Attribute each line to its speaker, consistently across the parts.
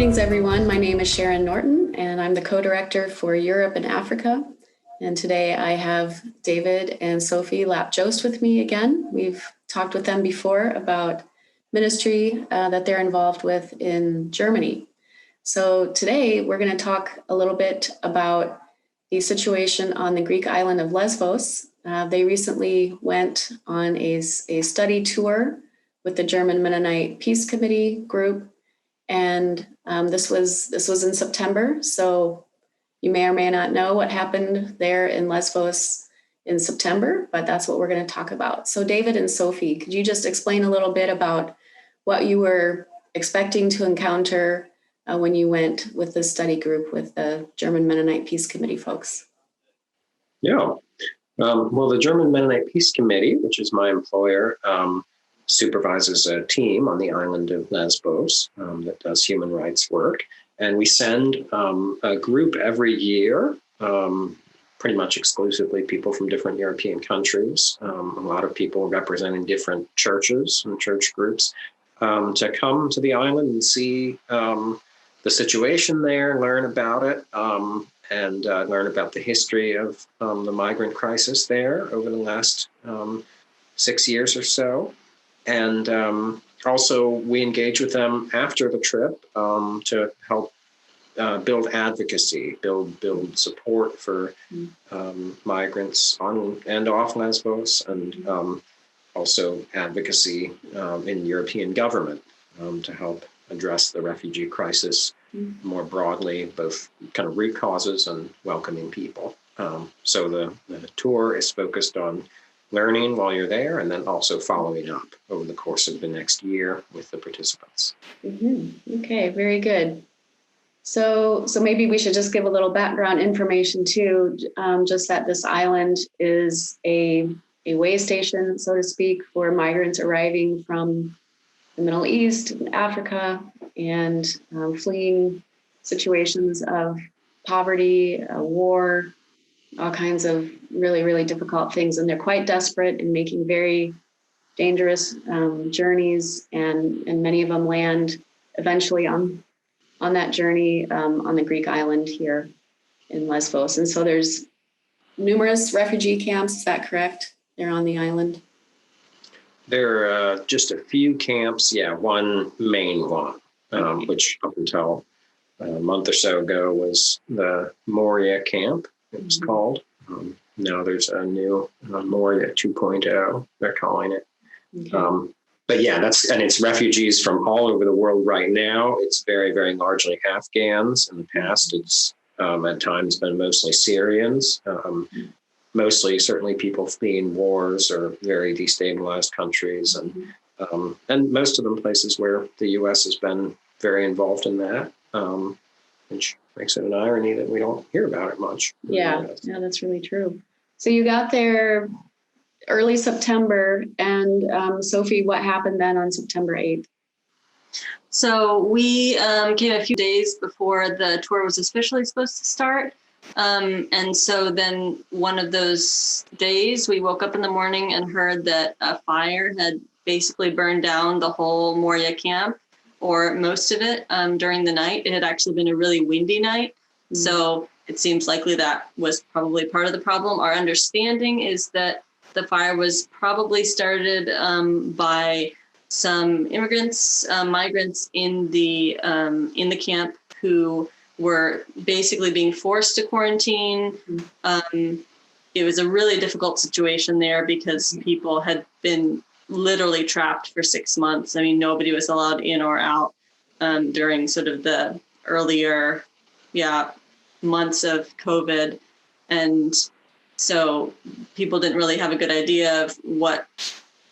Speaker 1: Greetings, everyone. My name is Sharon Norton, and I'm the co-director for Europe and Africa. And today I have David and Sophie Lapp Jost with me again. We've talked with them before about ministry that they're involved with in Germany. So today we're going to talk a little bit about the situation on the Greek island of Lesbos. They recently went on a study tour with the German Mennonite Peace Committee group. And this was in September, so you may or may not know what happened there in Lesbos in September, but that's what we're going to talk about. So David and Sophie, could you just explain a little bit about what you were expecting to encounter when you went with this study group with the German Mennonite Peace Committee folks?
Speaker 2: Yeah, well, the German Mennonite Peace Committee, which is my employer, supervises a team on the island of Lesbos that does human rights work. And we send a group every year, pretty much exclusively people from different European countries, a lot of people representing different churches and church groups, to come to the island and see the situation there, learn about it, and learn about the history of the migrant crisis there over the last 6 years or so. And also we engage with them after the trip to help build advocacy, build support for migrants on and off Lesbos, and also advocacy in European government to help address the refugee crisis more broadly, both kind of root causes and welcoming people. So the tour is focused on learning while you're there, and then also following up over the course of the next year with the participants.
Speaker 1: Mm-hmm. Okay, very good. So maybe we should just give a little background information too, just that this island is a way station, so to speak, for migrants arriving from the Middle East, Africa, and fleeing situations of poverty, war, all kinds of really, really difficult things. And they're quite desperate and making very dangerous journeys. And many of them land eventually on that journey on the Greek island here in Lesbos. And so there's numerous refugee camps. Is that correct? They're on the island?
Speaker 2: There are just a few camps. Yeah, one main one, which up until a month or so ago was the Moria camp. It was called. Now there's a new Moria 2.0, they're calling it. Okay. But yeah, it's refugees from all over the world right now. It's very, very largely Afghans. In the past, it's at times been mostly Syrians, mostly certainly people fleeing wars or very destabilized countries. And most of them places where the U.S. has been very involved in that. Which makes it an irony that we don't hear about it much.
Speaker 1: Yeah, that's really true. So you got there early September, and Sophie, what happened then on September 8th?
Speaker 3: So we came a few days before the tour was officially supposed to start. And so then one of those days we woke up in the morning and heard that a fire had basically burned down the whole Moria camp, or most of it, during the night. It had actually been a really windy night. So it seems likely that was probably part of the problem. Our understanding is that the fire was probably started by some immigrants, migrants in the camp who were basically being forced to quarantine. It was a really difficult situation there because people had been literally trapped for 6 months. I mean, nobody was allowed in or out during sort of the earlier, months of COVID. And so people didn't really have a good idea of what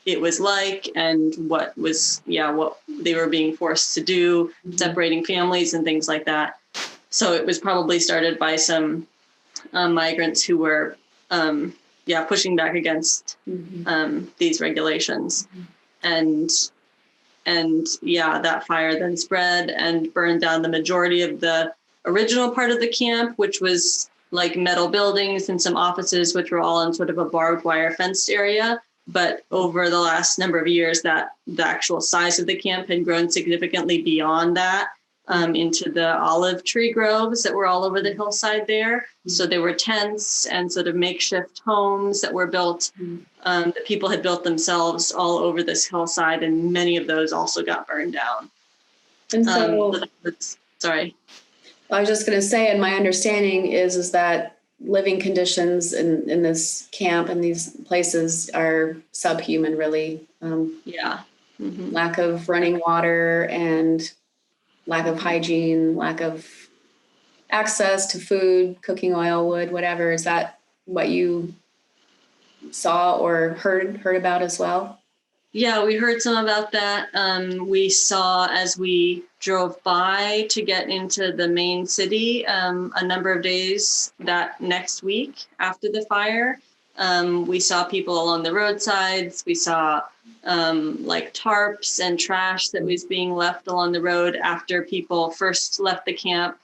Speaker 3: it was like and what they were being forced to do, separating families and things like that. So it was probably started by some migrants who were pushing back against these regulations. And that fire then spread and burned down the majority of the original part of the camp, which was like metal buildings and some offices, which were all in sort of a barbed wire fenced area. But over the last number of years, that the actual size of the camp had grown significantly beyond that. into the olive tree groves that were all over the hillside there. So there were tents and sort of makeshift homes that were built, that people had built themselves all over this hillside, and many of those also got burned down.
Speaker 1: And so,
Speaker 3: sorry.
Speaker 1: I was just going to say, and my understanding is that living conditions in this camp and these places are subhuman, really.
Speaker 3: Yeah. Mm-hmm.
Speaker 1: Lack of running water and lack of hygiene, lack of access to food, cooking oil, wood, whatever. Is that what you saw or heard about as well?
Speaker 3: Yeah, we heard some about that. We saw as we drove by to get into the main city a number of days that next week after the fire. We saw people along the roadsides. We saw like tarps and trash that was being left along the road after people first left the camp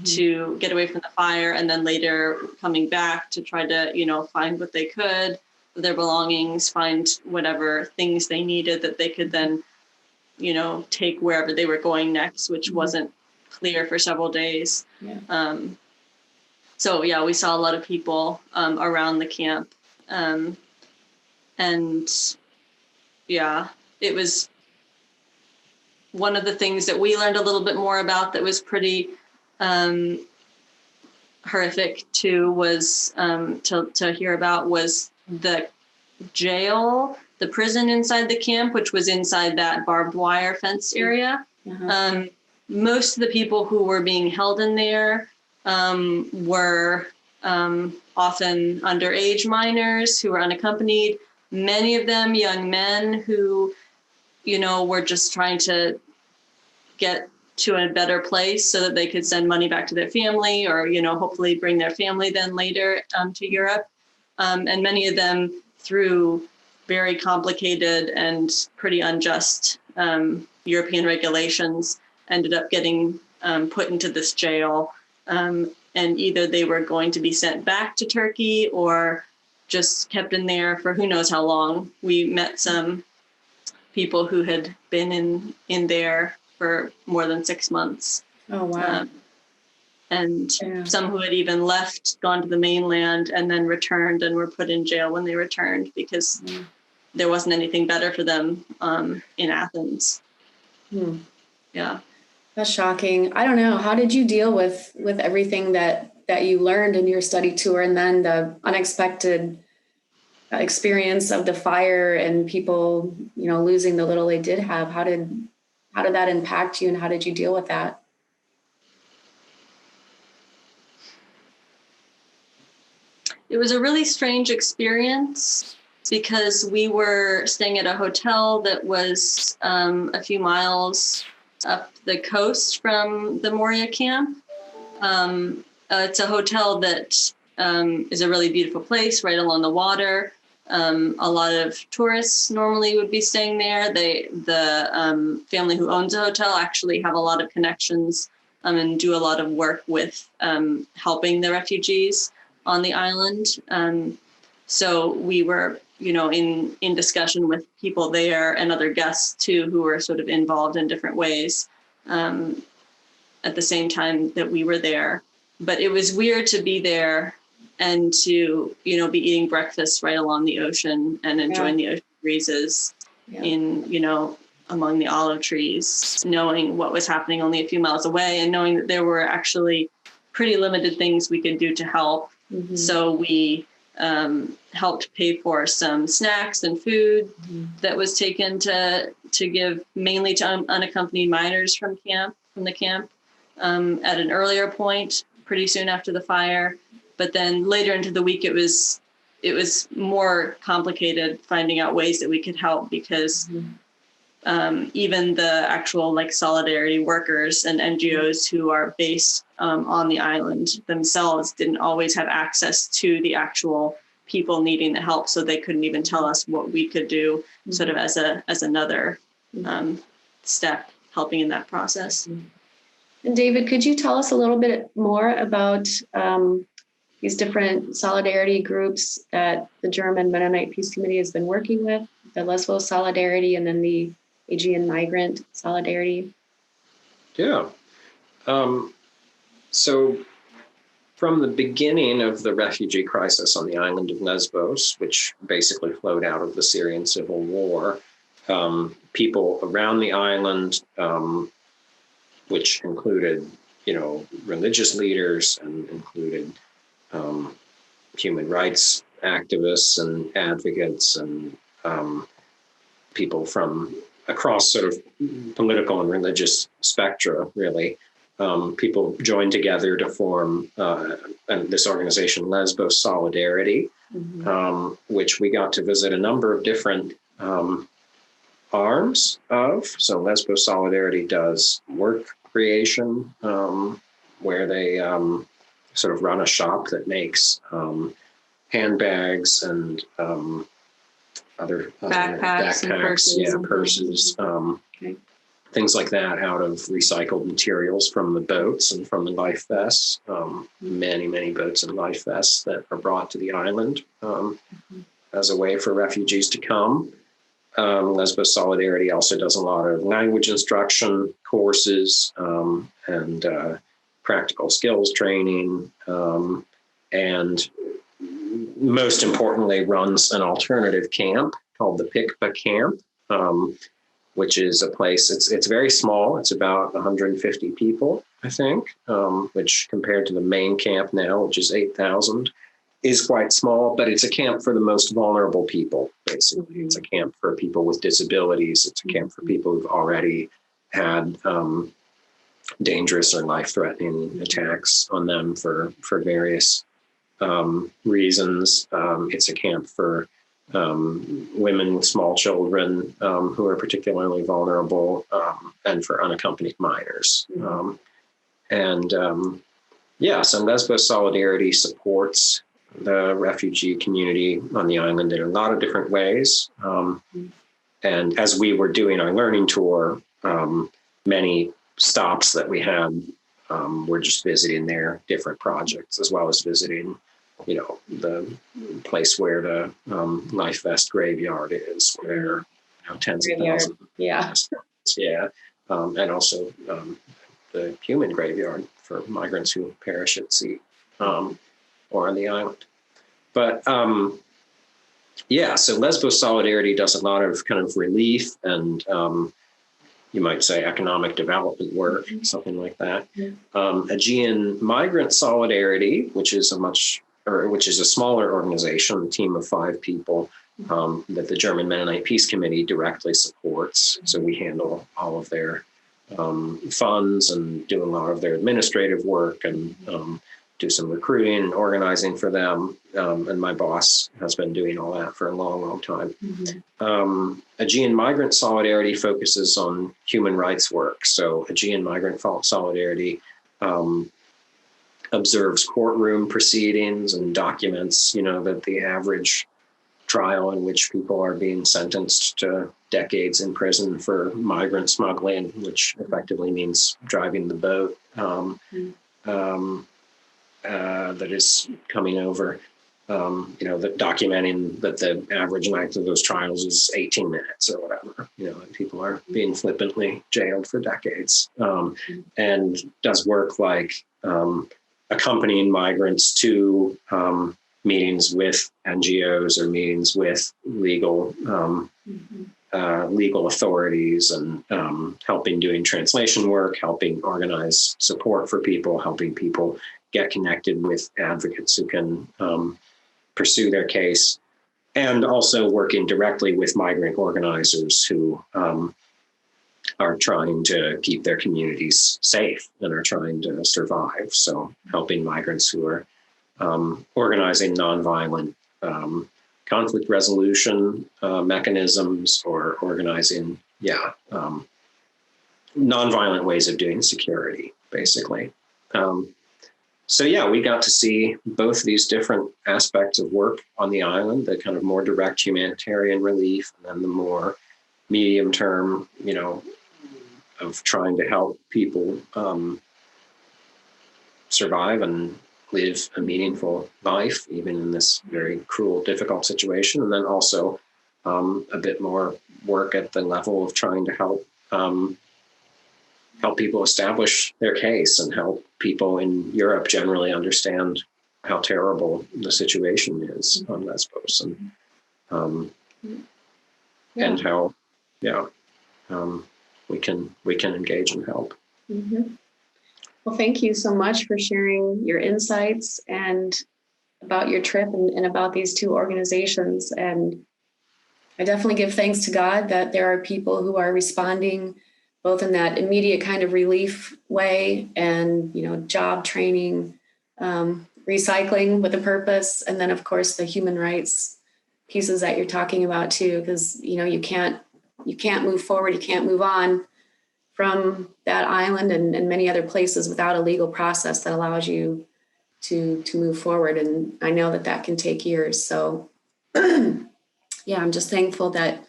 Speaker 3: to get away from the fire, and then later coming back to try to, find what they could, their belongings, find whatever things they needed that they could then, take wherever they were going next, which wasn't clear for several days. Yeah. So yeah, we saw a lot of people around the camp. And yeah, it was one of the things that we learned a little bit more about that was pretty horrific too, was to hear about was the jail, the prison inside the camp, which was inside that barbed wire fenced area. Most of the people who were being held in there were often underage minors who were unaccompanied, many of them young men who, were just trying to get to a better place so that they could send money back to their family or, hopefully bring their family then later to Europe. And many of them through very complicated and pretty unjust European regulations ended up getting put into this jail. And either they were going to be sent back to Turkey or just kept in there for who knows how long. We met some people who had been in there for more than 6 months.
Speaker 1: Oh, wow.
Speaker 3: And some who had even left, gone to the mainland, and then returned and were put in jail when they returned because there wasn't anything better for them in Athens. Yeah.
Speaker 1: That's shocking. I don't know. How did you deal with everything that you learned in your study tour, and then the unexpected experience of the fire and people, losing the little they did have? How did that impact you, and how did you deal with that?
Speaker 3: It was a really strange experience because we were staying at a hotel that was a few miles up the coast from the Moria camp. It's a hotel that is a really beautiful place right along the water. A lot of tourists normally would be staying there. The family who owns the hotel actually have a lot of connections and do a lot of work with helping the refugees on the island. So we were, in discussion with people there and other guests too, who were sort of involved in different ways at the same time that we were there. But it was weird to be there and to, be eating breakfast right along the ocean and enjoying the ocean breezes in, among the olive trees, knowing what was happening only a few miles away and knowing that there were actually pretty limited things we could do to help. So we helped pay for some snacks and food that was taken to give mainly to unaccompanied minors from the camp at an earlier point, pretty soon after the fire. But then later into the week, it was more complicated finding out ways that we could help because even the actual solidarity workers and NGOs who are based on the island themselves didn't always have access to the actual people needing the help. So they couldn't even tell us what we could do sort of as another step helping in that process.
Speaker 1: And David, could you tell us a little bit more about these different solidarity groups that the German Mennonite Peace Committee has been working with, the Lesbos Solidarity and then the Aegean Migrant Solidarity?
Speaker 2: Yeah. So from the beginning of the refugee crisis on the island of Lesbos, which basically flowed out of the Syrian civil war, people around the island, which included, religious leaders and included human rights activists and advocates and people from across sort of political and religious spectra, really. People joined together to form this organization, Lesbos Solidarity, which we got to visit a number of different arms of. So Lesbos Solidarity does work creation, where they sort of run a shop that makes handbags and other
Speaker 3: backpacks and
Speaker 2: purses, things like that out of recycled materials from the boats and from the life vests. Many boats and life vests that are brought to the island as a way for refugees to come. Lesbos Solidarity also does a lot of language instruction courses and practical skills training, and most importantly runs an alternative camp called the Pikpa Camp, which is a place, it's very small. It's about 150 people, I think, which compared to the main camp now, which is 8,000, is quite small, but it's a camp for the most vulnerable people, basically. It's a camp for people with disabilities. It's a camp for people who've already had dangerous or life-threatening attacks on them for various reasons. It's a camp for women with small children who are particularly vulnerable, and for unaccompanied minors. So Lesbos Solidarity supports the refugee community on the island in a lot of different ways. And as we were doing our learning tour, many stops that we had were just visiting their different projects, as well as visiting the place where the life vest graveyard is, where tens of thousands. And also the human graveyard for migrants who perish at sea or on the island. But so Lesbos Solidarity does a lot of kind of relief and you might say economic development work, something like that. Aegean Migrant Solidarity, which is a smaller organization, a team of 5 people that the German Mennonite Peace Committee directly supports. So we handle all of their funds and do a lot of their administrative work and do some recruiting and organizing for them. And my boss has been doing all that for a long time. Aegean Migrant Solidarity focuses on human rights work. So Aegean Migrant Solidarity observes courtroom proceedings and documents, that the average trial in which people are being sentenced to decades in prison for migrant smuggling, which effectively means driving the boat that is coming over, that documenting that the average length of those trials is 18 minutes or whatever, and people are being flippantly jailed for decades, and does work like accompanying migrants to meetings with NGOs or meetings with legal authorities and helping doing translation work, helping organize support for people, helping people get connected with advocates who can pursue their case, and also working directly with migrant organizers who are trying to keep their communities safe and are trying to survive. So helping migrants who are organizing nonviolent conflict resolution mechanisms or organizing, nonviolent ways of doing security, basically. We got to see both these different aspects of work on the island, the kind of more direct humanitarian relief, and then the more medium term, of trying to help people survive and live a meaningful life, even in this very cruel, difficult situation. And then also a bit more work at the level of trying to help help people establish their case and help people in Europe generally understand how terrible the situation is on Lesbos, and how, we can engage and help.
Speaker 1: Mm-hmm. Well, thank you so much for sharing your insights and about your trip and about these two organizations. And I definitely give thanks to God that there are people who are responding both in that immediate kind of relief way and, job training, recycling with a purpose. And then, of course, the human rights pieces that you're talking about, too, because, you can't move forward. You can't move on from that island and many other places without a legal process that allows you to move forward. And I know that can take years. So, yeah, I'm just thankful that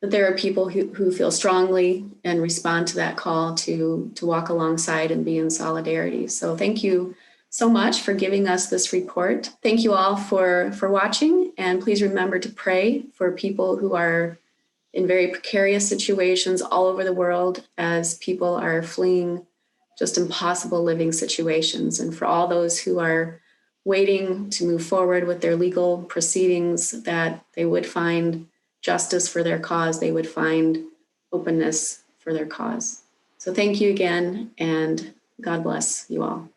Speaker 1: there are people who feel strongly and respond to that call to walk alongside and be in solidarity. So thank you so much for giving us this report. Thank you all for watching, and please remember to pray for people who are in very precarious situations all over the world as people are fleeing just impossible living situations, and for all those who are waiting to move forward with their legal proceedings, that they would find justice for their cause, they would find openness for their cause. So thank you again, and God bless you all.